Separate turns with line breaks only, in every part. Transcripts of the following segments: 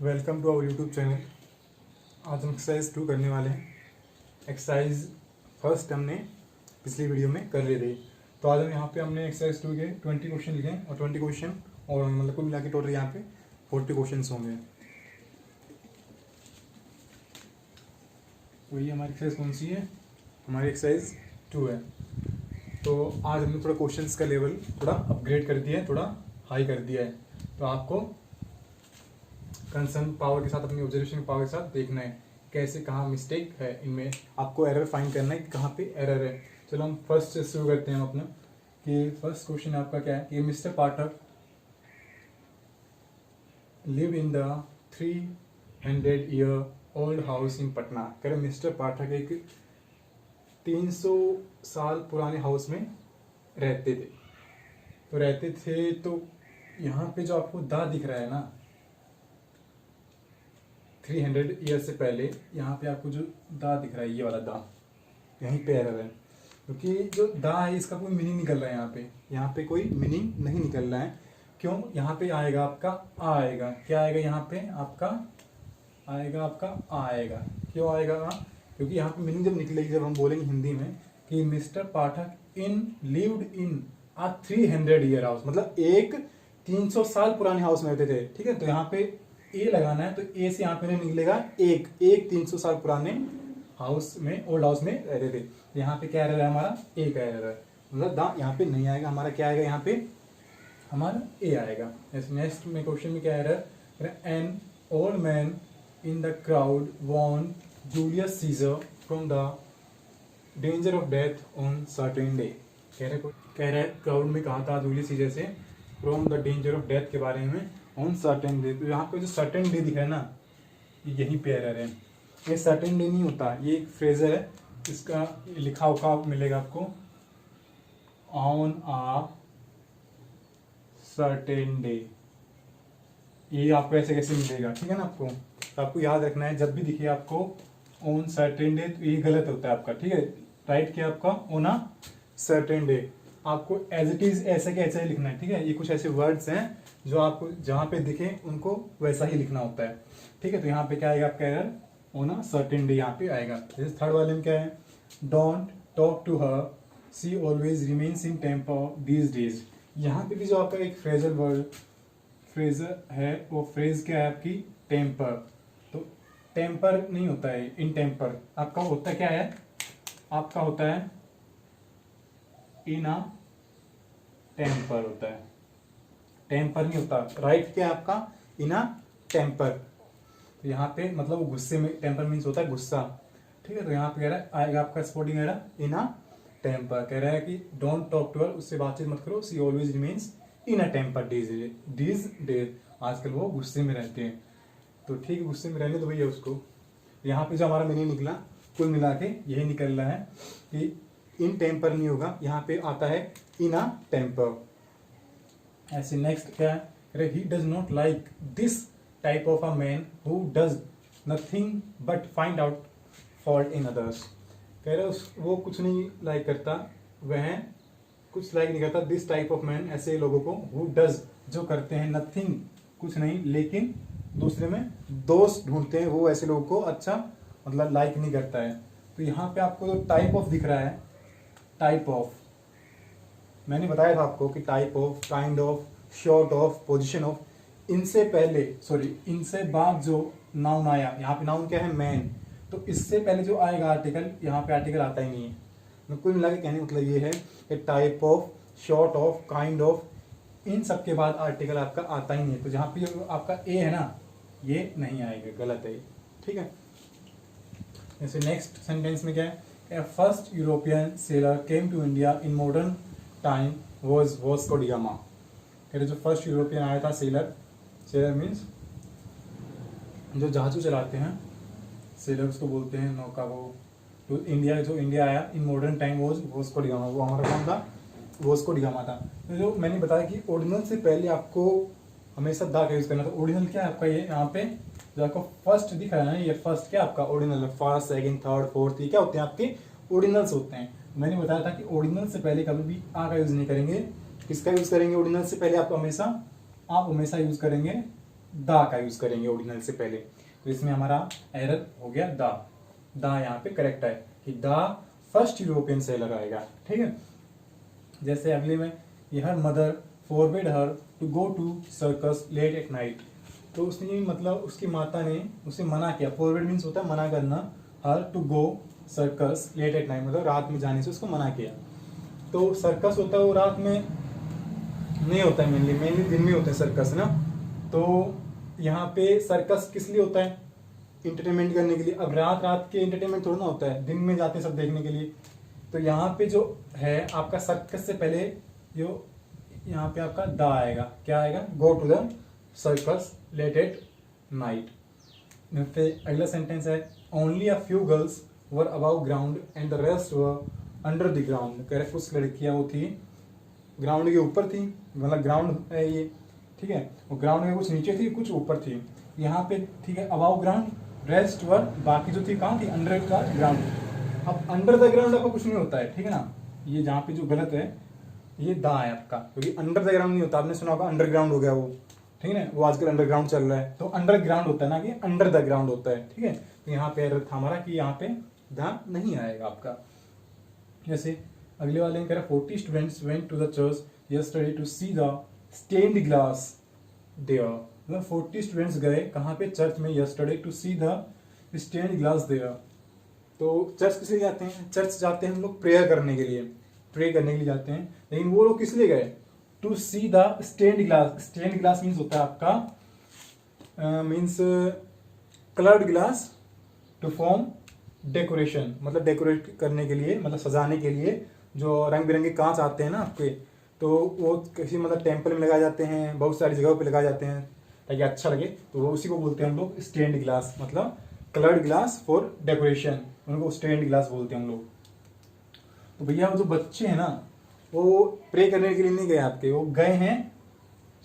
Welcome to our YouTube channel. आज हम exercise 2 करने वाले हैं। एक्सरसाइज फर्स्ट हमने पिछली वीडियो में कर लिए थे, तो आज हम यहाँ पे हमने एक्सरसाइज 2 के 20 क्वेश्चन लिखे हैं और 20 क्वेश्चन और मतलब कुल मिला के टोटल यहाँ पे 40 क्वेश्चन होंगे। तो ये हमारी एक्सरसाइज कौन सी है? हमारी एक्सरसाइज 2 है। तो आज हमने थोड़ा क्वेश्चंस का लेवल थोड़ा अपग्रेड कर दिया है, थोड़ा हाई कर दिया है। तो आपको कंसर्न पावर के साथ, अपनी ऑब्जर्वेशन पावर के साथ देखना है कैसे कहाँ मिस्टेक है, इनमें आपको एरर फाइंड करना है कि कहाँ पे एरर है। चलो हम फर्स्ट से शुरू करते हैं अपना कि फर्स्ट क्वेश्चन आपका क्या है कि mister Pathak live in the 300 year old house in Patna. कह रहे मिस्टर पाठक एक 300 साल पुराने हाउस में रहते थे। तो यहाँ पे जो आपको दा दिख रहा है ना, 300 ईयर से पहले यहाँ पे आपको जो दा दिख रहा है, ये वाला दा, यहीं पे एरर है। क्योंकि जो दा है इसका कोई मीनिंग निकल रहा है, यहाँ पे कोई मीनिंग नहीं निकल रहा है। क्यों? यहाँ पे आएगा आपका आएगा, क्या आएगा यहाँ पे आपका आएगा। क्यों आएगा? क्योंकि यहाँ पे मीनिंग जब निकलेगी, जब हम बोलेंगे हिंदी में कि mister Pathak lived in a 300 year house, मतलब एक 300 साल पुराने हाउस में रहते थे। ठीक है, तो यहाँ पे ए लगाना है, तो ए से यहाँ पे नहीं निकलेगा एक 300 साल पुराने हाउस में, ओल्ड हाउस में रहते थे। यहाँ पे क्या एरर है? हमारा ए का एरर है, मतलब दा यहाँ पे नहीं आएगा, हमारा क्या आएगा? यहाँ पे हमारा ए आएगा। नेक्स्ट में क्वेश्चन में क्या error? An old man in the crowd warned Julius Caesar from the danger of death on certain day. कह रहे क्राउड में कहा था जूलियस सीजर से from the danger of death के बारे में ऑन सर्टेन डे। तो यहाँ पे जो सर्टेन डे दिख रहा है ना, यही पे एरर है। ये सर्टेन डे नहीं होता, ये एक फ्रेजर है, इसका लिखा हुआ मिलेगा आपको ऑन आ सर्टेन डे। ये आपको ऐसे कैसे मिलेगा? ठीक है ना, तो आपको याद रखना है जब भी दिखे आपको ऑन सर्टेन डे, तो ये गलत होता है आपका। ठीक है, राइट क्या आपका ऑन आ सर्टेन डे, आपको एज इट इज ऐसे के ऐसे ही लिखना है। ठीक है, ये कुछ ऐसे वर्ड्स हैं जो आपको जहाँ पे दिखे उनको वैसा ही लिखना होता है। ठीक है, तो यहाँ पे क्या आएगा आपका error? On a certain day यहाँ पे आएगा। जैसे थर्ड वाले में क्या है? Don't talk to her, she always remains in temper these days. यहाँ पे भी जो आपका एक फ्रेजर है, वो फ्रेज क्या है आपकी? टेम्पर। तो टेम्पर नहीं होता है, इन टेम्पर आपका होता क्या है? आपका होता है इन अ टेम्पर होता है, टेम्पर नहीं होता। राइट क्या आपका? इन अ टेम्पर। तो यहाँ पे मतलब वो गुस्से में, टेम्पर मीन्स होता है गुस्सा। ठीक है, तो यहाँ पे कह रहा है आएगा आपका spotting error in a temper. कह रहा है कि डोंट टॉक टू हर, उससे बातचीत मत करो, she always remains in a temper these days. आजकल वो गुस्से में रहते हैं, तो ठीक है, गुस्से में रहने तो भैया उसको। यहाँ पे जो हमारा मीनिंग निकला, कुल मिला के यही निकल रहा है कि इन टेम्पर नहीं होगा, यहाँ पे आता है इन अ टेम्पर। ऐसे नेक्स्ट क्या है? He does not like this type of a man who does nothing but find out fault in others. कह रहे वो कुछ नहीं लाइक करता, वह कुछ लाइक नहीं करता दिस टाइप ऑफ मैन, ऐसे लोगों को, हु डज जो करते हैं, नथिंग कुछ नहीं, लेकिन दूसरे में दोष ढूंढते हैं, वो ऐसे लोगों को अच्छा मतलब लाइक नहीं करता है। तो यहाँ पे आपको जो टाइप ऑफ दिख रहा है, टाइप ऑफ मैंने बताया था आपको कि type of, kind of, short of, position of, इनसे पहले इनसे बाद जो नाउन आया, यहाँ पे नाउन क्या है? मैन। तो इससे पहले जो आएगा आर्टिकल, यहाँ पे आर्टिकल आता ही नहीं है। तो कुल मिला के कहने का मतलब ये है कि type of, short of, kind of, इन सब के बाद आर्टिकल आपका आता ही नहीं है। तो जहाँ पे आपका ए है ना, ये नहीं आएगा, गलत है। ठीक है, जैसे नेक्स्ट सेंटेंस में क्या है? A first European sailor came to India in modern time was Vasco da Gama। कह रहे जो फर्स्ट यूरोपियन आया था, सेलर मीन्स जो जहाज चलाते हैं, सेलर उसको बोलते हैं, नौका वो। तो इंडिया आया in modern time was Vasco D gamma, वो हमारा कौन था? वास्को डी गामा था। तो जो मैंने बताया कि ओरिजिनल से पहले आपको हमेशा दा का यूज करना। तो ओरिजिनल क्या है आपका? ये यहाँ पे जो आपको फर्स्ट दिख रहा है ना, ये फर्स्ट क्या आपका? ओरिजिनल है। फर्स्ट, सेकंड, थर्ड, फोर्थ, ये क्या होते हैं? आपके ओरिजिनल्स होते हैं। मैंने बताया था कि ओरिजिनल से पहले कभी भी आ का यूज नहीं करेंगे। किसका यूज करेंगे? ओरिजिनल से पहले आप हमेशा यूज करेंगे दा का यूज करेंगे ओरिजिनल से पहले। तो इसमें हमारा एरर हो गया दा यहाँ पे करेक्ट है कि दा फर्स्ट यूरोपियन सेलर आएगा। ठीक है, जैसे अगले में her mother forbid her to go to circus late at night. तो उसने मतलब उसकी माता ने उसे मना किया। फॉरबिड मीन्स होता है मना करना, her to go circus late at night मतलब रात में जाने से उसको मना किया। तो सर्कस होता है वो रात में नहीं होता है, मेनली दिन में होता है सर्कस ना। तो यहाँ पे सर्कस किस लिए होता है? इंटरटेनमेंट करने के लिए। अब रात के इंटरटेनमेंट थोड़ा ना होता है, दिन में जाते हैं सब देखने के लिए। तो यहाँ पे जो है आपका सर्कस से पहले जो यहाँ पे आपका दा आएगा, क्या आएगा? Go to the circus late at night. फिर अगला सेंटेंस है only a few girls were above ground and the rest were under the ground. कह रहे कुछ लड़कियां वो थी ग्राउंड के ऊपर थी, मतलब ग्राउंड है ये, ठीक है, वो ग्राउंड के कुछ नीचे थी कुछ ऊपर थी यहाँ पे, ठीक है। अबाउ ग्राउंड, रेस्ट वर, बाकी जो थी कहाँ थी? Under the ground. अब अंडर द ग्राउंड आपका कुछ नहीं होता है, ठीक है ना। ये जहाँ पे जो गलत है ये दा है आपका, क्योंकि अंडर द ग्राउंड नहीं होता। आपने सुना होगा अंडरग्राउंड हो गया वो, ठीक है ना, वो आजकल अंडरग्राउंड चल रहा है। तो अंडरग्राउंड होता है ना कि अंडर द ग्राउंड होता है, ठीक है। तो यहाँ पे एरर था हमारा कि यहाँ पे दा नहीं आएगा आपका। जैसे अगले वाले में कह रहा 40 students went to the church yesterday to see the stained glass there। मतलब 40 स्टूडेंट्स गए कहाँ पे? चर्च में, yesterday to see the stained glass there। तो चर्च किस लिए जाते हैं? चर्च जाते हैं हम लोग प्रेयर करने के लिए, प्रे करने के लिए जाते हैं। लेकिन वो लोग किस लिए गए? To see the stained glass. Stained glass means होता है आपका means coloured glass to form decoration, मतलब डेकोरेट करने के लिए, मतलब सजाने के लिए जो रंग बिरंगे कांच आते हैं ना आपके, तो वो किसी मतलब टेम्पल में लगाए जाते हैं, बहुत सारी जगहों पे लगाए जाते हैं ताकि अच्छा लगे। तो वो उसी को बोलते हैं हम लोग स्टेन्ड ग्लास, मतलब कलर्ड ग्लास फॉर डेकोरेशन, उनको स्टेन्ड ग्लास बोलते हैं हम लोग। तो भैया वो जो बच्चे हैं ना वो प्रे करने के लिए नहीं गए आपके, वो गए हैं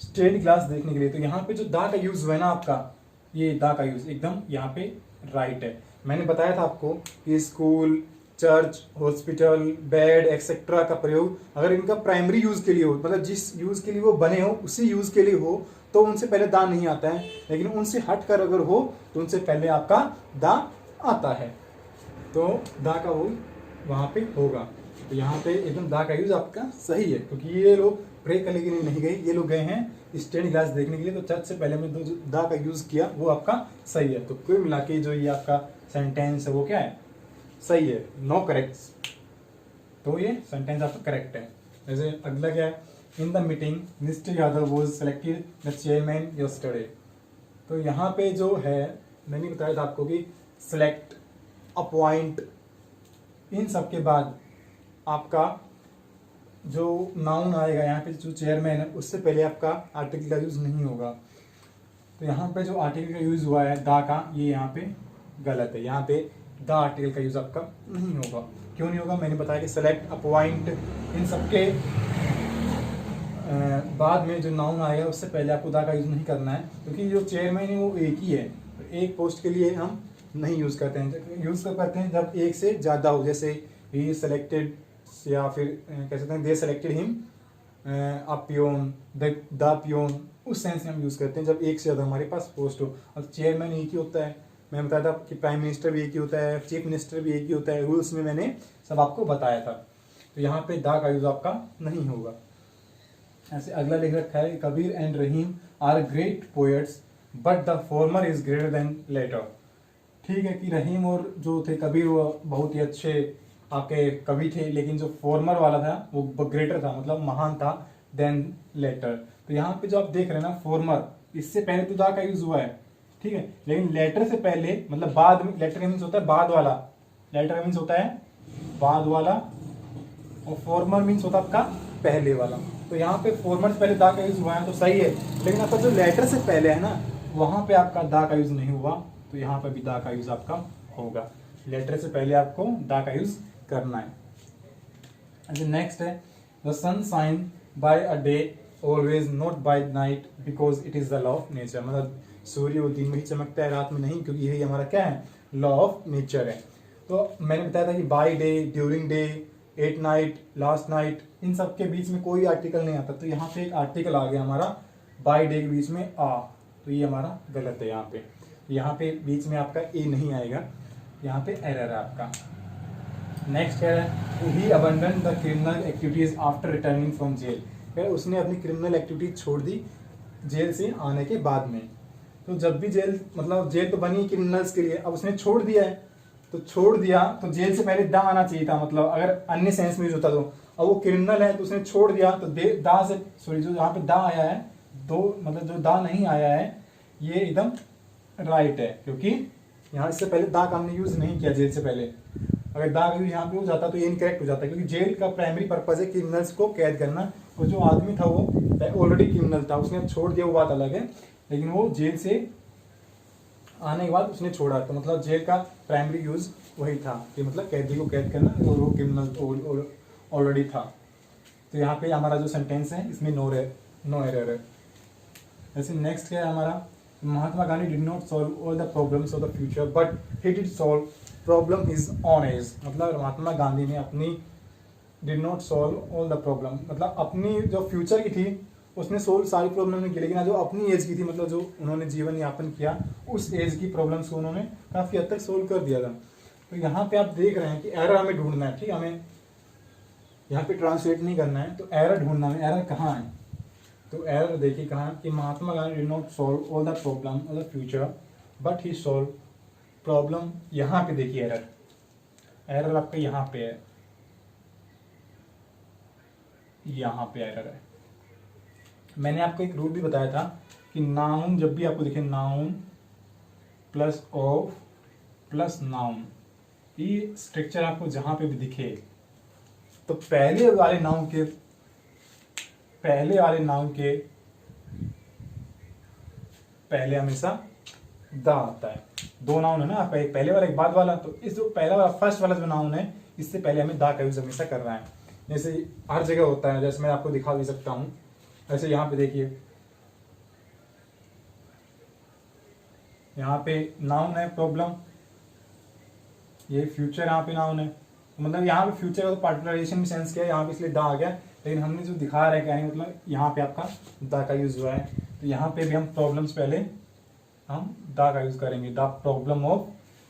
स्टेन्ड ग्लास देखने के लिए। तो यहाँ पे जो दा का यूज हुआ है ना आपका, ये दा का यूज एकदम यहाँ पे राइट है। मैंने बताया था आपको कि school, church, hospital, bed etcetera का प्रयोग अगर इनका प्राइमरी यूज के लिए हो, मतलब जिस यूज के लिए वो बने हो उसी यूज के लिए हो, तो उनसे पहले दा नहीं आता है। लेकिन उनसे हट कर अगर हो तो उनसे पहले आपका दा आता है। तो दा का वो वहां पे होगा। तो यहाँ पे एकदम दा का यूज आपका सही है, क्योंकि ये लोग प्रे करने के लिए नहीं गए, ये लोग गए हैं स्टेन्ड ग्लास देखने के लिए। तो चर्च से पहले में जो दा का यूज किया वो आपका सही है। तो कुल मिला के जो ये आपका सेंटेंस है वो क्या है? सही है, नो करेक्ट। तो ये सेंटेंस आपका करेक्ट है। जैसे अगला क्या है? In the meeting mister Yadav was selected the chairman yesterday. तो यहाँ पे जो है मैंने बताया था आपको कि सेलेक्ट, अपॉइंट, इन सब के बाद आपका जो नाउन आएगा यहाँ पे, जो चेयरमैन है उससे पहले आपका आर्टिकल का यूज नहीं होगा। तो यहाँ पे जो आर्टिकल का यूज हुआ है दा का, ये यहाँ पे गलत है। यहाँ पे द आर्टिकल का यूज आपका नहीं होगा। क्यों नहीं होगा? मैंने बताया कि सेलेक्ट, अपॉइंट, इन सबके बाद में जो नाउन आएगा उससे पहले आपको दा का यूज नहीं करना है, क्योंकि जो चेयरमैन है वो एक ही है। तो एक पोस्ट के लिए हम नहीं यूज करते हैं, यूज कब करते हैं? जब एक से ज्यादा हो, जैसे ही सेलेक्टेड, या फिर कह सकते हैं they selected him a peon, the peon, उस सेंस में हम यूज करते हैं जब एक से ज्यादा हमारे पास पोस्ट हो। और चेयरमैन एक ही होता है। मैं बताया था कि प्राइम मिनिस्टर भी एक ही होता है, चीफ मिनिस्टर भी एक ही होता है, रूल्स में मैंने सब आपको बताया था। तो यहाँ पे दा का यूज आपका नहीं होगा। ऐसे अगला लिख रखा है Kabir and Rahim are great poets but the former is greater than latter. ठीक है कि रहीम और जो थे कबीर वो बहुत ही अच्छे आपके कवि थे, लेकिन जो फॉर्मर वाला था वो ग्रेटर था, मतलब महान था देन लेटर। तो यहाँ पे जो आप देख रहे हैं ना फॉर्मर, इससे पहले तो दा का यूज हुआ है, ठीक है, लेकिन लेटर से पहले मतलब बाद में, लेटर मीन्स होता है बाद वाला, लेटर मीन्स होता है बाद वाला, और फॉर्मर मीन्स होता है आपका पहले वाला। तो यहाँ पे फॉर्मर से पहले दा का यूज हुआ है तो सही है, लेकिन आपका जो लेटर से पहले है ना वहां पे आपका दा का यूज नहीं हुआ, तो यहाँ पे भी दा का यूज आपका होगा। लेटर से पहले आपको दा का यूज करना है। अच्छा नेक्स्ट है the sun shine by a day always not by night because it is the law of nature. मतलब सूर्य वो दिन में ही चमकता है रात में नहीं, क्योंकि यही हमारा क्या है? लॉ ऑफ नेचर है। तो मैंने बताया था कि by day, during day, at night, last night, इन सब के बीच में कोई आर्टिकल नहीं आता। तो यहाँ पे एक आर्टिकल आ गया हमारा बाय डे के बीच में आ, तो ये हमारा गलत है। यहाँ पे बीच में आपका ए नहीं आएगा, यहाँ पे एरर है आपका। नेक्स्ट है he abandon the criminal activities after returning from jail. उसने अपनी क्रिमिनल एक्टिविटीज छोड़ दी जेल से आने के बाद में। तो जब भी जेल मतलब जेल तो बनी क्रिमिनल्स के लिए, अब उसने छोड़ दिया है, तो छोड़ दिया तो जेल से पहले दा आना चाहिए था, मतलब अगर अन्य सेंस में यूज होता तो। अब वो क्रिमिनल है तो उसने छोड़ दिया, तो दा से सॉरी जो यहाँ पे दा आया है, दो मतलब जो दा नहीं आया है ये एकदम राइट है, क्योंकि यहाँ इससे पहले दा का हमने यूज नहीं किया जेल से पहले। अगर दा का यूज यहाँ पे हो जाता तो ये इनकरेक्ट हो जाता, क्योंकि जेल का प्राइमरी पर्पज है क्रिमिनल्स को कैद करना। और जो आदमी था वो ऑलरेडी क्रिमिनल था, उसने छोड़ दिया वो बात अलग है, लेकिन वो जेल से आने के बाद उसने छोड़ा, तो मतलब जेल का प्राइमरी यूज वही था कि मतलब कैदी को कैद करना, और वो क्रिमिनल ऑलरेडी था। तो यहाँ पे हमारा जो सेंटेंस है इसमें नो एरर है। जैसे नेक्स्ट क्या है हमारा, Mahatma Gandhi did not solve all the problems of the future but he did solve problem is on age. मतलब महात्मा गांधी ने अपनी did not solve all the problem, मतलब अपनी जो फ्यूचर की थी उसने सोल्व सारी प्रॉब्लम नहीं की, लेकिन जो अपनी एज की थी, मतलब जो उन्होंने जीवन यापन किया उस एज की प्रॉब्लम्स को उन्होंने काफ़ी हद तक सोल्व कर दिया था। तो यहाँ पे आप देख रहे हैं कि एरर हमें ढूंढना है, ठीक है, हमें यहाँ पे ट्रांसलेट नहीं करना है, तो एरर ढूंढना है, एरर कहाँ है। तो एरर देखिए कहाँ कि Mahatma Gandhi did not solve all the problem of the future but he solve problem. यहाँ पे देखिए एरर आपका यहाँ पे है, यहाँ पे एरर है। मैंने आपको एक रूल भी बताया था कि नाउन जब भी आपको दिखे, noun plus of plus noun, ये स्ट्रक्चर आपको जहां पे भी दिखे तो पहले वाले नाउन के पहले हमेशा दा आता है। दो नाउन है ना, एक पहले वाला एक बाद वाला, तो इस जो पहला वाला फर्स्ट वाला जो नाउन है इससे पहले हमें दा का यूज हमेशा कर रहा है। जैसे हर जगह होता है, जैसे मैं आपको दिखा भी सकता हूं, ऐसे यहाँ पे देखिए, यहाँ पे नाउन है प्रॉब्लम, ये फ्यूचर यहाँ पे नाउन है, मतलब यहाँ पे फ्यूचर का पार्टिकुलराइजेशन में सेंस किया है, यहाँ पे इसलिए दा आ गया, लेकिन हमने जो दिखा रहा है कहने मतलब यहाँ पे आपका दा का यूज हुआ है। तो यहाँ पे भी हम प्रॉब्लम्स पहले हम दा का यूज करेंगे, the problem of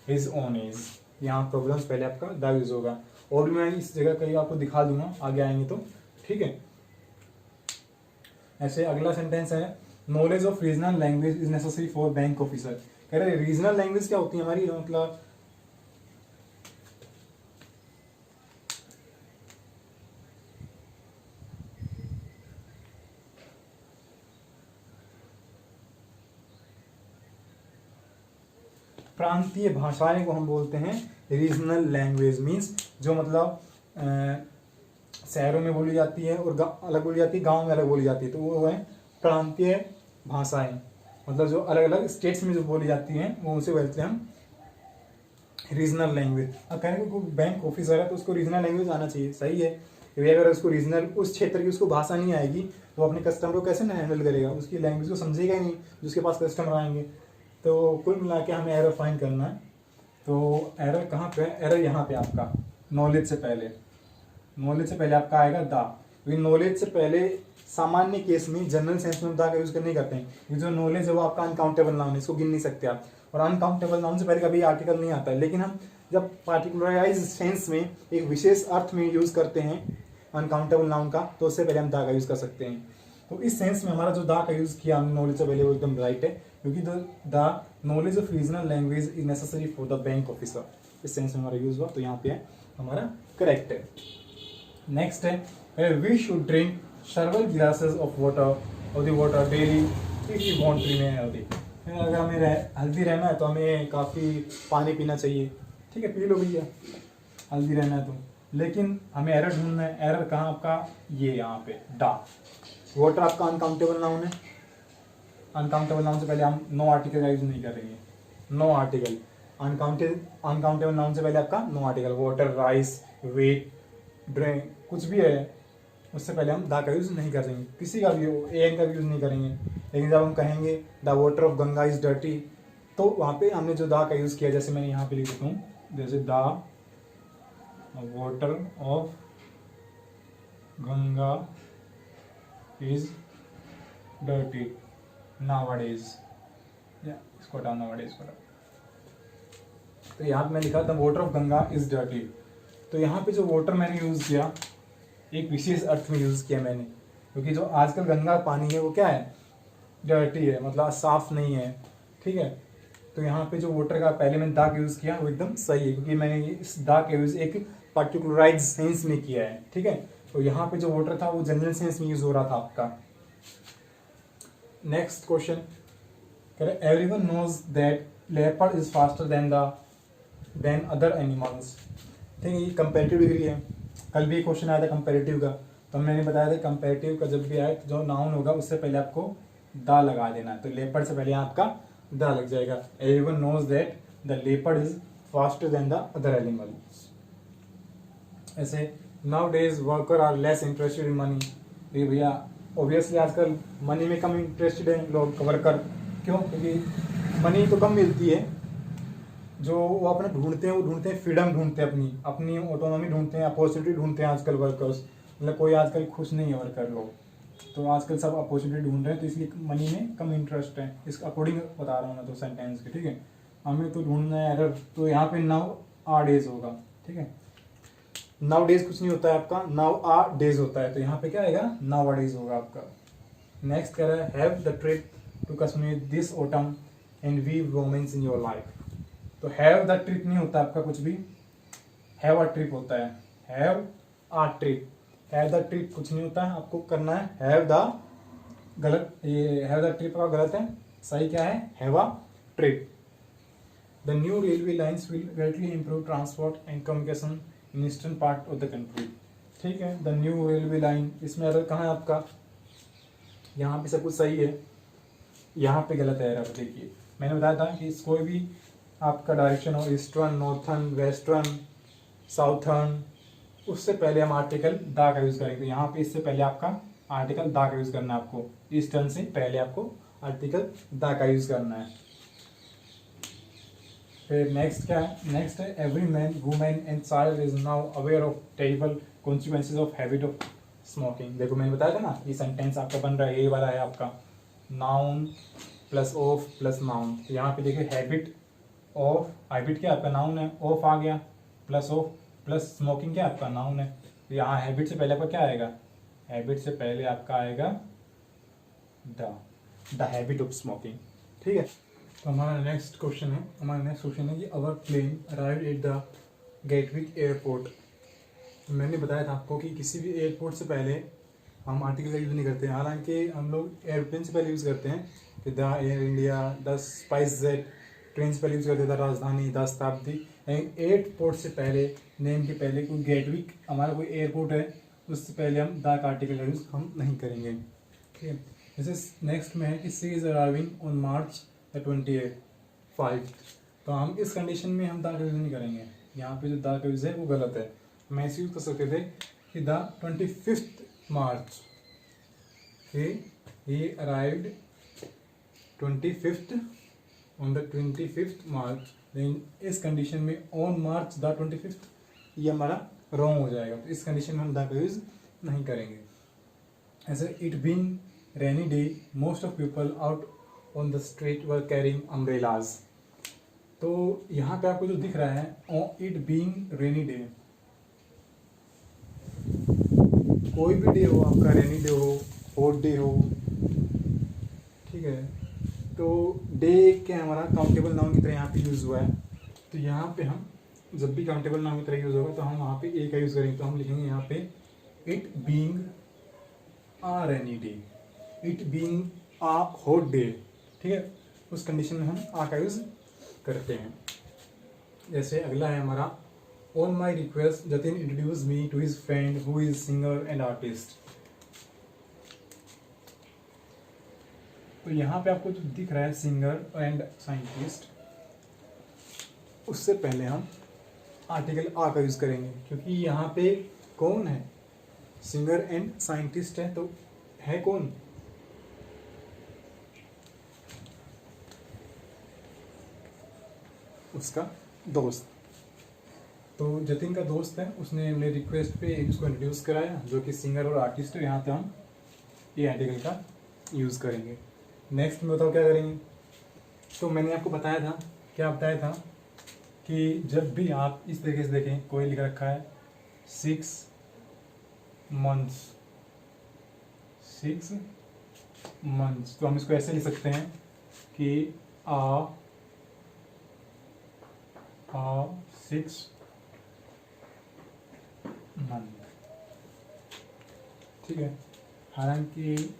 his own age, यहाँ प्रॉब्लम्स पहले आपका दा यूज होगा। और भी मैं इस जगह कहीं आपको दिखा दूंगा आगे आएंगे तो, ठीक है। ऐसे अगला सेंटेंस है knowledge of regional language is necessary for bank officer. कह रहे रीजनल लैंग्वेज क्या होती है हमारी, मतलब प्रांतीय भाषाएं को हम बोलते हैं रीजनल लैंग्वेज। मीन्स जो मतलब शहरों में बोली जाती है और अलग बोली जाती है, गांव में अलग बोली जाती है, तो वो है प्रांतीय भाषाएं। मतलब जो अलग अलग स्टेट्स में जो बोली जाती हैं वो उसे बोलते हैं हम रीजनल लैंग्वेज। अब कह रहे हैं कोई बैंक ऑफिसर है तो उसको रीजनल लैंग्वेज आना चाहिए, सही है। अगर उसको रीजनल उस क्षेत्र की उसको भाषा नहीं आएगी तो अपने कस्टमर को कैसे ना हैंडल करेगा, उसकी लैंग्वेज को समझेगा ही नहीं जिसके पास कस्टमर आएंगे। तो कुल मिला के हमें एरर फाइंड करना है। तो एरर कहाँ पे है, एरर यहाँ पे आपका नॉलेज से पहले आपका आएगा दा। नॉलेज से पहले सामान्य केस में जनरल सेंस में दा का यूज नहीं करते हैं। ये जो नॉलेज है वो आपका अनकाउंटेबल नाउन है, इसको गिन नहीं सकते आप, और अनकाउंटेबल नाउन से पहले कभी आर्टिकल नहीं आता है। लेकिन हम जब पार्टिकुलराइज सेंस में एक विशेष अर्थ में यूज करते हैं अनकाउंटेबल नाउन का, तो उससे पहले हम दा का यूज कर सकते हैं। तो इस सेंस में हमारा जो दा का यूज किया हमने नॉलेज से पहले वो एकदम राइट है, क्योंकि the knowledge of regional language is necessary for the bank officer, इस सेंस में हमारा यूज हुआ, तो यहाँ पे हमारा करेक्ट है। नेक्स्ट है we should drink several glasses of water daily if you want to remain healthy। अगर हमें हेल्दी रहना है तो हमें काफ़ी पानी पीना चाहिए, ठीक है, पी लो भैया, हेल्दी रहना है तो। लेकिन हमें एरर ढूंढना है, एरर कहाँ आपका, ये यहाँ पे दा। वाटर आपका अनकाउंटेबल नाउन है, अनकाउंटेबल नाउन से पहले हम नो आर्टिकल का यूज नहीं करेंगे, नो आर्टिकल। अनकाउंटेबल नाउन से पहले आपका no article, water, rice, wheat, drink, कुछ भी है उससे पहले हम दा का यूज नहीं करेंगे, किसी का भी हो, एन का भी यूज नहीं करेंगे। लेकिन जब हम कहेंगे the water of Ganga is dirty, तो वहाँ पे हमने जो दा का यूज किया, जैसे मैंने यहाँ पे लिख देता हूँ, जैसे the water of Ganga is dirty nowadays, या इसको हटाना पड़े, इसको हटा। तो यहाँ पे मैं लिखा था water of Ganga is dirty. तो यहाँ पे जो वाटर मैंने यूज़ किया एक विशेष अर्थ में यूज़ किया मैंने, क्योंकि जो आजकल गंगा पानी है वो क्या है, डर्टी है, मतलब साफ नहीं है, ठीक है। तो यहाँ पे जो वाटर का पहले मैंने दा का यूज़ किया वो एकदम सही है, क्योंकि मैंने इस दा का यूज़ एक पर्टिकुलराइज सेंस में किया है, ठीक है। तो यहाँ पे जो वाटर था वो जनरल सेंस में यूज़ हो रहा था आपका। नेक्स्ट क्वेश्चन कह रहे everyone knows that leopard is faster than other animals. ठीक है, ये कंपेरेटिव डिग्री है। कल भी एक क्वेश्चन आया था कंपेरेटिव का, तो मैंने बताया था कंपेरेटिव का जब भी आए तो जो नाउन होगा उससे पहले आपको दा लगा देना है। तो लेपर्ड से पहले आपका दा लग जाएगा। Everyone knows that the leopard is faster than the other animals. ऐसे now days worker are less interested in money. ये भैया ऑब्वियसली आजकल मनी में कम इंटरेस्टेड है लोग, वर्कर। क्यों? क्योंकि मनी तो कम मिलती है, जो वो अपना ढूंढते हैं, वो ढूंढते हैं फ्रीडम, ढूंढते हैं अपनी ऑटोनॉमी ढूंढते हैं, अपॉर्चुनिटी ढूंढते हैं आजकल वर्कर्स। मतलब कोई आजकल खुश नहीं है वर्कर लोग, तो आजकल सब अपॉर्चुनिटी ढूंढ रहे हैं, तो इसलिए मनी में कम इंटरेस्ट है। इस अकॉर्डिंग बता रहा हूँ मैं तो सेंटेंस के, ठीक है। हमें तो ढूंढना है एरर, तो यहाँ पे नाउ आर डेज होगा, ठीक है। नाउ डेज कुछ नहीं होता है आपका, नाउ आ डेज होता है, तो यहाँ पे क्या आएगा, नाउ आ डेज होगा आपका। नेक्स्ट कह रहा है have the trip to Kashmir this autumn and we women's in your life. तो हैव द ट्रिप नहीं होता आपका कुछ भी, हैव अ ट्रिप होता है। Have a trip, have the trip कुछ नहीं होता है, आपको करना है हैव द, गलत, ये हैव द ट्रिप का गलत है, सही क्या है, have a trip. The new railway lines will greatly improve transport and communication in eastern part of the country. ठीक है, द न्यू रेलवे लाइन, इसमें एरर कहाँ है आपका, यहाँ पे सब कुछ सही है, यहाँ पे गलत है एरर। देखिए मैंने बताया था कि कोई भी आपका डायरेक्शन हो, ईस्टर्न, नॉर्थर्न, वेस्टर्न, साउथर्न, उससे पहले हम आर्टिकल दा का यूज़ करेंगे। यहाँ पे इससे पहले आपका आर्टिकल दा का यूज़ करना है आपको, ईस्टर्न से पहले आपको आर्टिकल दा का यूज़ करना है। फिर नेक्स्ट क्या है, नेक्स्ट है every man women and child is now aware of terrible consequences of habit of smoking. देखो मैंने बताया था ना, ये सेंटेंस आपका बन रहा है, ये वाला है आपका noun plus of plus noun. तो यहाँ पे देखिए हैबिट ऑफ, हैबिट क्या आपका नाउन है, ऑफ आ गया, प्लस ऑफ प्लस स्मोकिंग क्या आपका नाउन है। तो यहाँ हैबिट से पहले आपका क्या आएगा, हैबिट से पहले आपका आएगा द हैबिट ऑफ स्मोकिंग, ठीक है। तो हमारा नेक्स्ट क्वेश्चन है कि our plane arrived at the Gatwick airport. मैंने बताया था आपको कि किसी भी एयरपोर्ट से पहले हम आर्टिकल का यूज़ नहीं करते हैं, हालांकि हम लोग एयरप्लेन से पहले यूज़ करते हैं कि the air India, the spice jet, train से पहले यूज़ करते थे राजधानी, द शताब्दी। एयरपोर्ट से पहले, नेम के पहले कोई गेटविक हमारा कोई एयरपोर्ट है, उससे पहले हम द का आर्टिकल का यूज़ हम नहीं करेंगे, ठीक है। जैसे नेक्स्ट में है कि she is arriving on March the 25, तो हम इस कंडीशन में हम द का यूज़ नहीं करेंगे। यहाँ पे जो द का यूज़ है वो गलत है, हम ऐसे यूज़ कर सकते थे कि the 25 March, he arrived 25th on the 25th मार्च। लेकिन इस कंडीशन में ऑन मार्च द 25th ये हमारा रॉन्ग हो जाएगा, तो इस कंडीशन में हम द का यूज़ नहीं करेंगे। ऐसे it being rainy day most of people out on the street were carrying umbrellas. तो यहाँ पे आपको जो दिख रहा है इट बीइंग रेनी डे, कोई भी डे हो आपका, रेनी डे हो, हॉट डे हो, ठीक है। तो डे क्या हमारा काउंटेबल नाउन की तरह यहाँ पे यूज़ हुआ है, तो यहाँ पे हम जब भी काउंटेबल नाउन की तरह यूज़ होगा तो हम वहाँ पे ए का यूज़ करेंगे। तो हम लिखेंगे यहाँ पे it being a rainy day, it being a hot day, ठीक है। उस कंडीशन में हम आ का यूज़ करते हैं। जैसे अगला है हमारा on my request Jatin introduce me to his friend who is singer and artist. तो यहाँ पे आपको जो दिख रहा है सिंगर एंड साइंटिस्ट, उससे पहले हम आर्टिकल आ का यूज़ करेंगे, क्योंकि यहाँ पे कौन है, सिंगर एंड साइंटिस्ट है, तो है कौन, उसका दोस्त। तो जतिन का दोस्त है, उसने मेरे रिक्वेस्ट पे उसको इंट्रोड्यूस कराया, जो कि सिंगर और आर्टिस्ट है। यहाँ पे हम ये आर्टिकल का यूज़ करेंगे। नेक्स्ट में बताओ क्या करेंगे, तो मैंने आपको बताया था, क्या बताया था कि जब भी आप इस तरीके से देखें, कोई लिख रखा है 6 मंथ्स, 6 मंथ्स, तो हम इसको ऐसे लिख सकते हैं कि आ 6 मंथ, ठीक है। हालांकि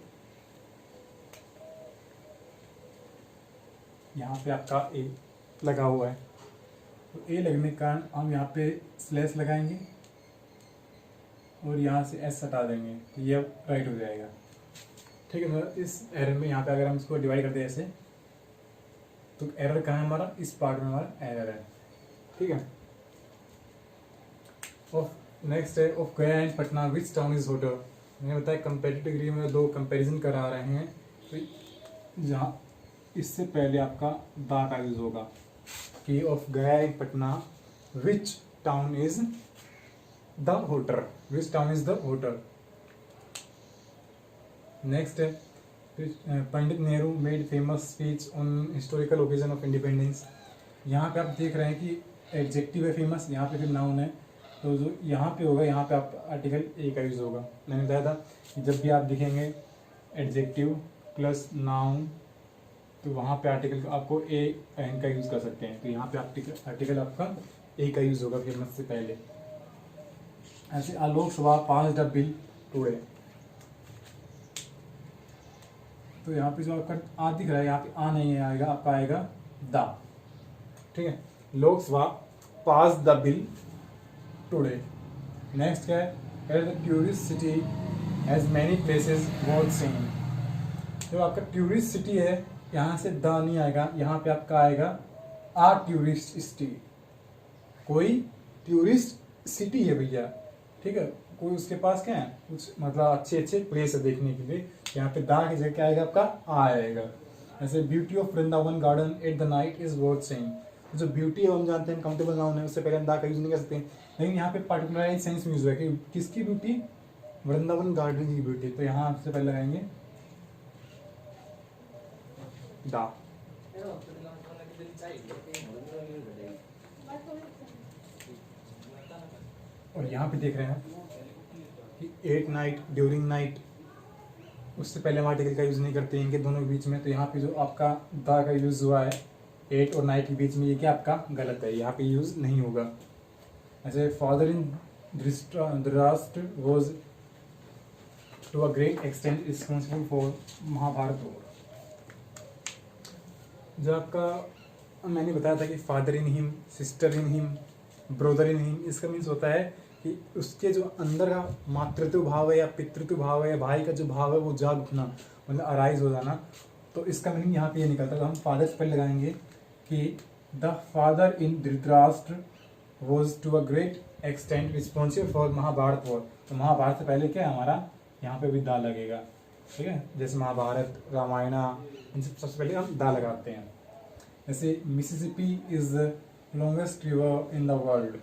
यहाँ पे आपका ए लगा हुआ है, तो ए लगने के कारण हम यहाँ पे स्लैश लगाएंगे और यहाँ से एस हटा देंगे, तो ये अब राइट हो जाएगा, ठीक है। तो इस एरर में यहाँ पे अगर हम इसको डिवाइड कर दें ऐसे, तो एरर कहाँ है हमारा, इस पार्ट में हमारा एरर है, ठीक है। ऑफ नेक्स्ट है of Gaya and Patna which town is voter. मैंने बताया कंपेरेटिव डिग्री में दो कंपैरिजन करा रहे हैं, तो जहाँ इससे पहले आपका दा का यूज होगा कि of Gaya and Patna which town is the hotter, which town is the hotter. Next है Pandit Nehru made famous speech on historical occasion of independence. यहाँ पे आप देख रहे हैं कि एडजेक्टिव है फेमस, यहाँ पे फिर नाउन है, तो जो यहाँ पे होगा, यहाँ पे आप आर्टिकल ए का यूज होगा। मैंने बताया था कि जब भी आप दिखेंगे एडजेक्टिव प्लस नाउन, तो वहाँ पे आर्टिकल आपको ए एन का यूज कर सकते हैं, तो यहाँ पे आर्टिकल आपका ए का यूज होगा फेमस से पहले। ऐसे आलोक शोभा पास द बिल टुडे, तो यहाँ पे जो आपका आ दिख रहा है, यहाँ पे आ नहीं आएगा, आपका आएगा दा, ठीक है। लोकसभा पास द बिल टुडे। नेक्स्ट क्या है, the tourist city has many places worth seeing. जो आपका टूरिस्ट सिटी है, यहाँ से द नहीं आएगा, यहाँ पे आपका आएगा आ टूरिस्ट सिटी, कोई टूरिस्ट सिटी है भैया, ठीक है। कोई उसके पास क्या है, कुछ मतलब अच्छे अच्छे प्लेस है देखने के लिए, यहाँ पे दा की जगह क्या आएगा, आपका आ आएगा। ऐसे beauty of Vrindavan garden at the night is worth seeing. जो ब्यूटी है हम जानते हैं काउंटेबल नाउन है, उससे पहले हम दा का यूज नहीं कर सकते, लेकिन यहाँ पे पार्टिकुलराइज सेंस में यूज है कि किसकी ब्यूटी, वृंदावन गार्डन की ब्यूटी, तो यहाँ सबसे पहले लगाएंगे दा। और यहाँ पे देख रहे हैं कि एट नाइट, ड्यूरिंग नाइट, उससे पहले हम आर्टिकल का यूज नहीं करते इनके दोनों के बीच में, तो यहाँ पे जो आपका दा का यूज हुआ है एट और नाइट के बीच में, ये क्या आपका गलत है, यहाँ पे यूज नहीं होगा। ऐसे father in Dhritarashtra was to a great extent responsible for Mahabharata war. जो आपका मैंने बताया था कि father in him, sister in him, brother in him, इसका मीन्स होता है कि उसके जो अंदर का मातृत्व भाव है या पितृत्व भाव है या भाई का जो भाव है वो जाग उठना, मतलब अराइज हो जाना, तो इसका मीनिंग यहाँ पे ये निकलता है। तो हम फादर से पहले लगाएंगे कि the father in Dhritarashtra was to a great extent responsible for Mahabharata war. तो महाभारत से पहले क्या है हमारा, यहाँ पे भी दा लगेगा, ठीक है। जैसे महाभारत, रामायण, इन सबसे पहले हम दा लगाते हैं। जैसे Mississippi is the longest river in the world.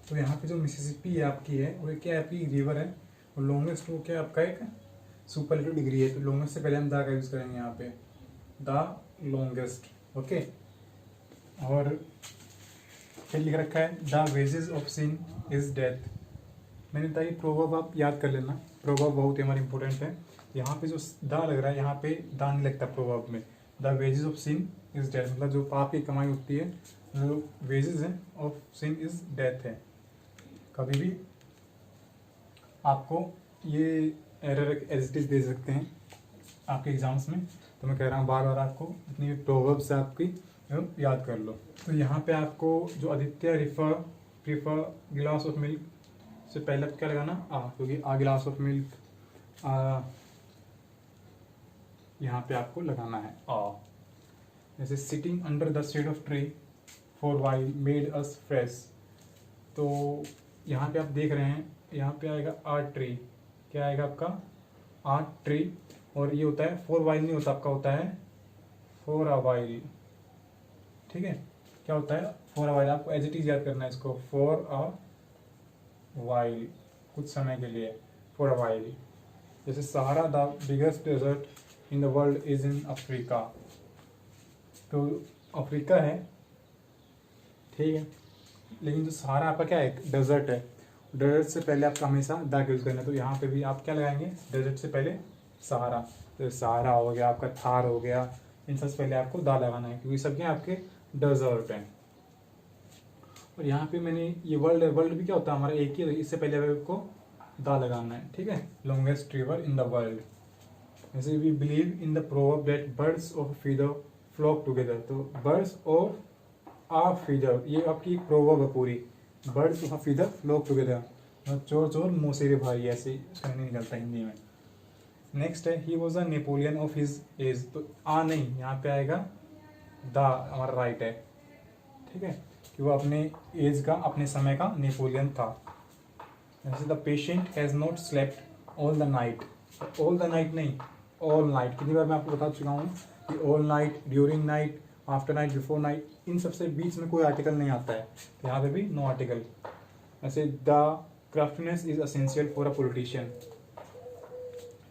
तो यहाँ पे जो मिसिसिपी आपकी है वो क्या है, आपकी रिवर है, और लॉन्गेस्ट वो क्या आपका एक सुपरलेटिव डिग्री है, तो लॉन्गेस्ट से पहले हम दा का यूज करेंगे यहाँ पे, द लॉन्गेस्ट, ओके। और क्या लिख रखा है, the wages of sin is death. मैंने बताया कि प्रोवर्ब आप याद कर लेना, प्रोवर्ब बहुत ही हमारा इंपॉर्टेंट है। यहाँ पे जो दा लग रहा है, यहाँ पे दा नहीं लगता प्रोवर्ब में। The wages of sin is death, मतलब जो पाप की कमाई होती है, जो वेजेस है ऑफ सिन इज डेथ है। कभी भी आपको ये एरर एज इट इज दे सकते हैं आपके एग्जाम्स में, तो मैं कह रहा हूँ बार बार आपको जितनी भी प्रोवर्ब्स है आपकी याद कर लो। तो यहाँ पे आपको जो आदित्य प्रीफर गिलास ऑफ मिल्क से पहले क्या लगाना, आ, क्योंकि आ गिलास ऑफ मिल्क, यहाँ पे आपको लगाना है आ। जैसे sitting under the shade of tree for while made us fresh, तो यहाँ पे आप देख रहे हैं, यहाँ पे आएगा आ ट्री, क्या आएगा आपका आ ट्री, और ये होता है फॉर वाइल नहीं होता, आपका होता है फॉर अ वाइल, ठीक है। क्या होता है फॉर अ वाइल, आपको एज इट इज याद करना है इसको, फॉर अ वाइल, कुछ समय के लिए, फॉर अ वाइल। जैसे Sahara the biggest desert in the world is in Africa, तो अफ्रीका है, ठीक है, लेकिन जो सहारा आपका क्या है, डेजर्ट है। डेजर्ट से पहले आपका हमेशा द यूज़ करना है, तो यहाँ पे भी आप क्या लगाएंगे, डेजर्ट से पहले सहारा। तो सहारा हो गया आपका, थार हो गया, इन सबसे पहले आपको दा लगाना है, क्योंकि सब क्या आपके डेजर्ट हैं। और यहाँ पे मैंने ये वर्ल्ड है, वर्ल्ड भी क्या होता है हमारा एक ही, इससे पहले आपको दा लगाना है, ठीक है। Longest river in the world, जैसे we believe in the proverb that birds of feather flock together. तो बर्ड्स ऑफ आ फीदर, ये आपकी एक प्रोवर्ब है पूरी, birds of feather flock together, चोर चोर मोसेरे भाई, ऐसे इसका नहीं निकलता हिंदी में। नेक्स्ट है he was a Napoleon of his age. तो आ नहीं, यहाँ पे आएगा द, हमारा राइट है, ठीक है, कि वो अपने एज का, अपने समय का नेपोलियन था। जैसे the patient has not slept all the night. All the night नहीं, ऑल नाइट, कितनी बार मैं आपको बता चुका हूँ कि all night, during night, after night, before night, इन सबसे बीच में कोई आर्टिकल नहीं आता है, तो यहाँ पे भी नो आर्टिकल। ऐसे the craftness is essential for a politician.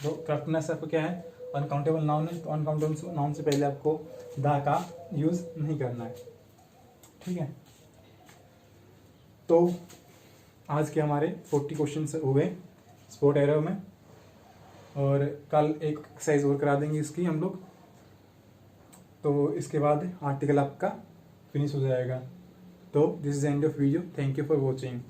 तो क्राफ्टनेस आपको क्या है, अनकाउंटेबल नाउन है, तो अनकाउंटेबल नाउन से पहले आपको द का यूज़ नहीं करना है, ठीक है। तो आज के हमारे 40 क्वेश्चन हो गए स्पोर्ट एरो में, और कल एक एक्सरसाइज और करा देंगे इसकी हम लोग, तो इसके बाद आर्टिकल आपका फिनिश हो जाएगा। तो this is end of video, thank you for watching.